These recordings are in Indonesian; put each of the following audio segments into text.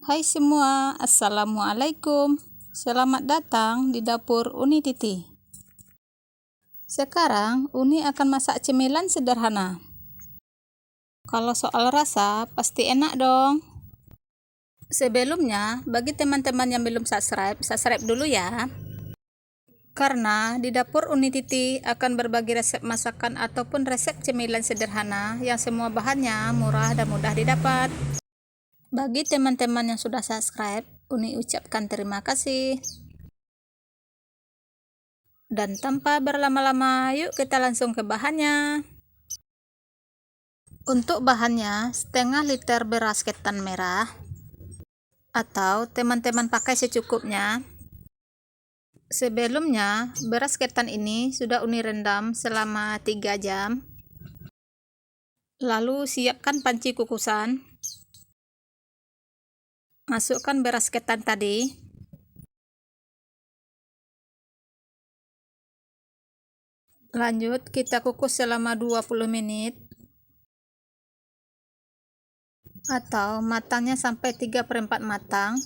Hai semua, Assalamualaikum. Selamat datang di dapur Uni Titi. Sekarang Uni akan masak cemilan sederhana. Kalau soal rasa, pasti enak dong. Sebelumnya, bagi teman-teman yang belum subscribe dulu ya. Karena di dapur Uni Titi akan berbagi resep masakan ataupun resep cemilan sederhana yang semua bahannya murah dan mudah didapat. Bagi teman-teman yang sudah subscribe, Uni ucapkan terima kasih. Dan tanpa berlama-lama, yuk kita langsung ke bahannya. Untuk bahannya, setengah liter beras ketan merah, atau teman-teman pakai secukupnya. Sebelumnya, beras ketan ini sudah Uni rendam selama 3 jam. Lalu siapkan panci kukusan. Masukkan beras ketan tadi. Lanjut, kita kukus selama 20 menit. Atau matangnya sampai 3/4 matang.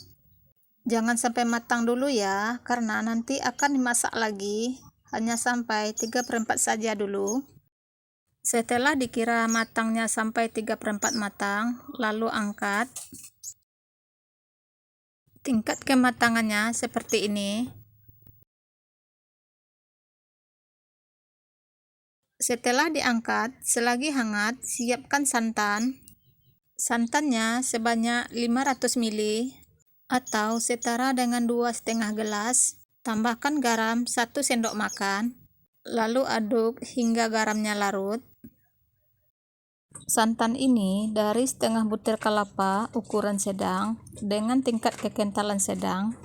Jangan sampai matang dulu ya, karena nanti akan dimasak lagi. Hanya sampai 3/4 saja dulu. Setelah dikira matangnya sampai 3/4 matang, lalu angkat. Tingkat kematangannya seperti ini. Setelah diangkat, selagi hangat, siapkan santan. Santannya sebanyak 500 ml atau setara dengan 2,5 gelas. Tambahkan garam 1 sendok makan. Lalu aduk hingga garamnya larut. Santan ini dari setengah butir kelapa ukuran sedang dengan tingkat kekentalan sedang.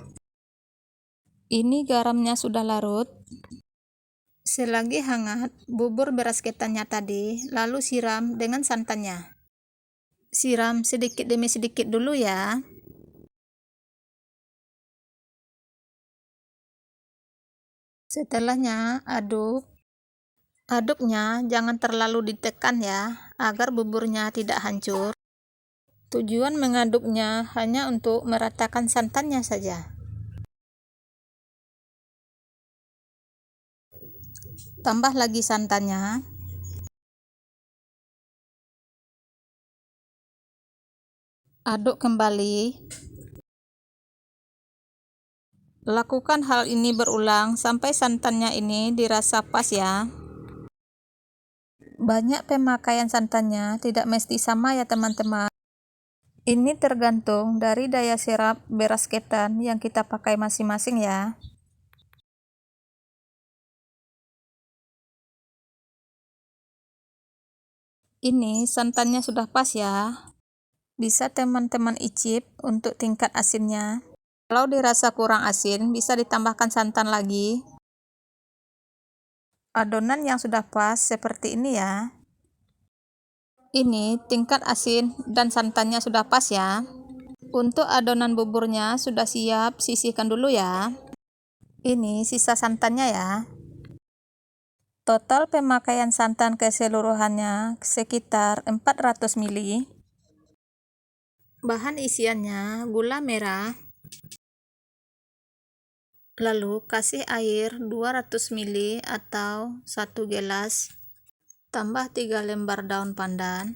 Ini garamnya sudah larut. Selagi hangat, bubur beras ketannya tadi, lalu siram dengan santannya. Siram sedikit demi sedikit dulu ya. Setelahnya aduk. Aduknya jangan terlalu ditekan ya, agar buburnya tidak hancur. Tujuan mengaduknya hanya untuk meratakan santannya saja. Tambah lagi santannya. Aduk kembali. Lakukan hal ini berulang sampai santannya ini dirasa pas ya. Banyak pemakaian santannya tidak mesti sama ya teman-teman. Ini tergantung dari daya serap beras ketan yang kita pakai masing-masing ya. Ini santannya sudah pas ya. Bisa teman-teman icip untuk tingkat asinnya. Kalau dirasa kurang asin, bisa ditambahkan santan lagi. Adonan yang sudah pas seperti ini ya. Ini tingkat asin dan santannya sudah pas ya. Untuk adonan buburnya sudah siap, sisihkan dulu ya. Ini sisa santannya ya. Total pemakaian santan keseluruhannya sekitar 400 ml. Bahan isiannya gula merah. Lalu kasih air 200 ml atau 1 gelas. Tambah 3 lembar daun pandan.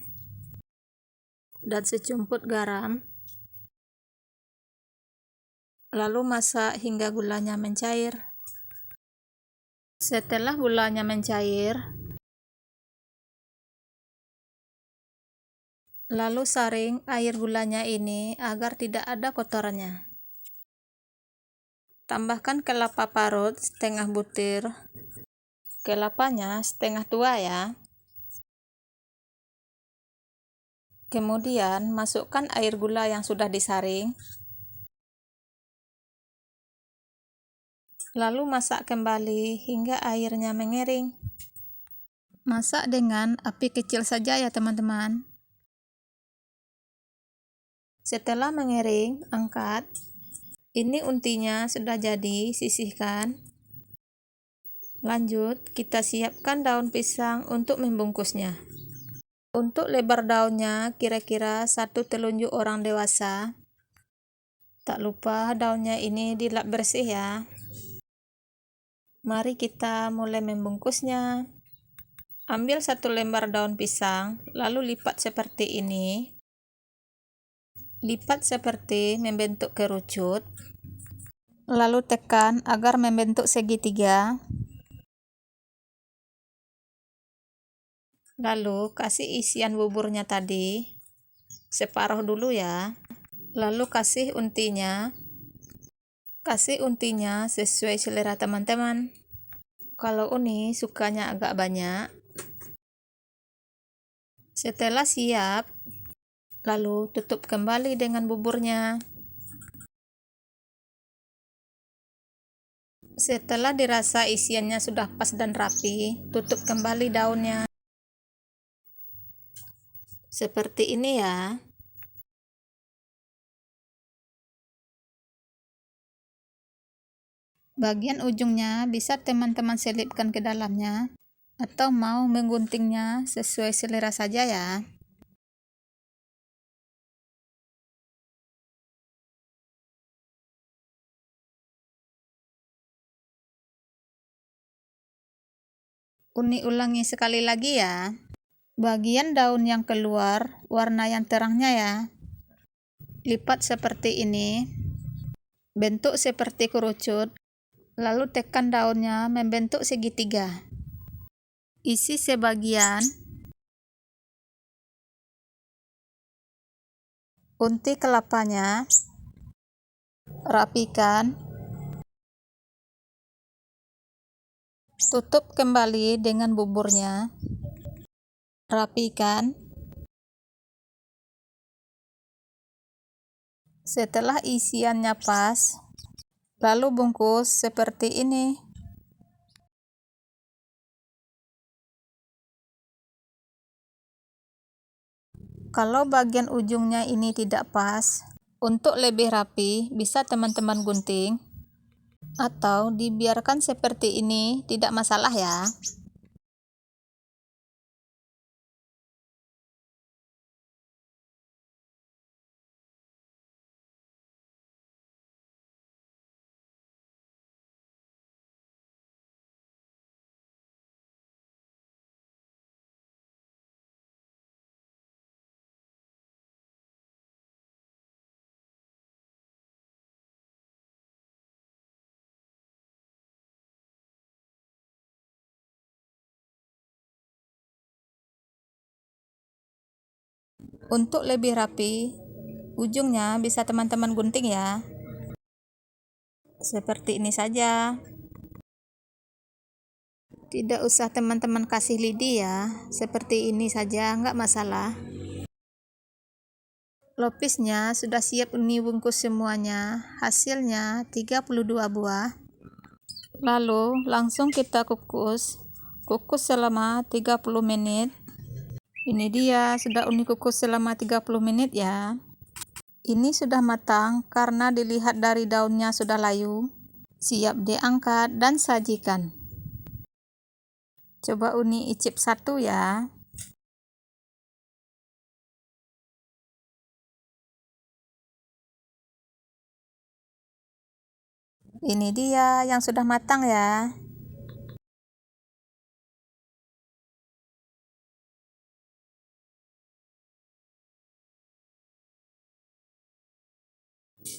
Dan secumput garam. Lalu masak hingga gulanya mencair. Setelah gulanya mencair, lalu saring air gulanya ini agar tidak ada kotorannya. Tambahkan kelapa parut setengah butir. Kelapanya setengah tua ya. Kemudian masukkan air gula yang sudah disaring. Lalu masak kembali hingga airnya mengering. Masak dengan api kecil saja ya teman-teman. Setelah mengering, angkat. Ini untinya sudah jadi, sisihkan. Lanjut, kita siapkan daun pisang untuk membungkusnya. Untuk lebar daunnya kira-kira 1 telunjuk orang dewasa. Tak lupa daunnya ini dilap bersih ya. Mari kita mulai membungkusnya. Ambil 1 lembar daun pisang, lalu lipat seperti ini. Lipat seperti membentuk kerucut. Lalu tekan agar membentuk segitiga. Lalu kasih isian buburnya tadi. Separuh dulu ya. Lalu kasih untinya. Kasih untinya sesuai selera teman-teman. Kalau Uni sukanya agak banyak. Setelah siap, lalu tutup kembali dengan buburnya. Setelah dirasa isiannya sudah pas dan rapi, tutup kembali daunnya. Seperti ini ya. Bagian ujungnya bisa teman-teman selipkan ke dalamnya atau mau mengguntingnya sesuai selera saja ya. Uni ulangi sekali lagi ya. Bagian daun yang keluar warna yang terangnya ya. Lipat seperti ini. Bentuk seperti kerucut. Lalu tekan daunnya membentuk segitiga. Isi sebagian. Unti kelapanya. Rapikan. Tutup kembali dengan buburnya. Rapikan. Setelah isiannya pas, lalu bungkus seperti ini. Kalau bagian ujungnya ini tidak pas, untuk lebih rapi bisa teman-teman gunting atau dibiarkan seperti ini, tidak masalah ya. Untuk lebih rapi, ujungnya bisa teman-teman gunting ya. Seperti ini saja. Tidak usah teman-teman kasih lidi ya. Seperti ini saja, nggak masalah. Lopisnya sudah siap Uni bungkus semuanya. Hasilnya 32 buah. Lalu langsung kita kukus. Kukus selama 30 menit. Ini dia, sudah Uni kukus selama 30 menit ya. Ini sudah matang karena dilihat dari daunnya sudah layu. Siap diangkat dan sajikan. Coba Uni icip satu ya. Ini dia yang sudah matang ya.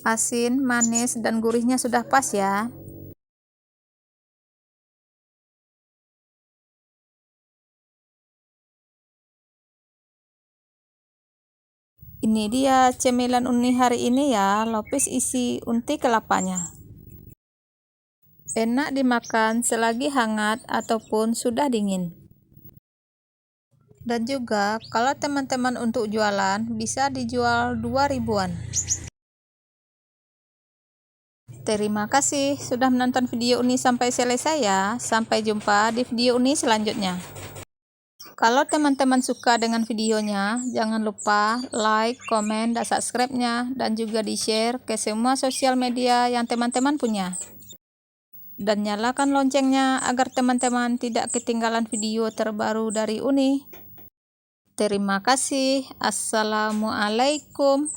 Asin, manis, dan gurihnya sudah pas ya. Ini dia cemilan Uni hari ini ya, lopis isi unti kelapanya. Enak dimakan selagi hangat ataupun sudah dingin. Dan juga kalau teman-teman untuk jualan bisa dijual 2 ribuan. Terima kasih sudah menonton video Uni sampai selesai ya. Sampai jumpa di video Uni selanjutnya. Kalau teman-teman suka dengan videonya, jangan lupa like, komen, dan subscribe-nya, dan juga di-share ke semua sosial media yang teman-teman punya. Dan nyalakan loncengnya agar teman-teman tidak ketinggalan video terbaru dari Uni. Terima kasih. Assalamualaikum.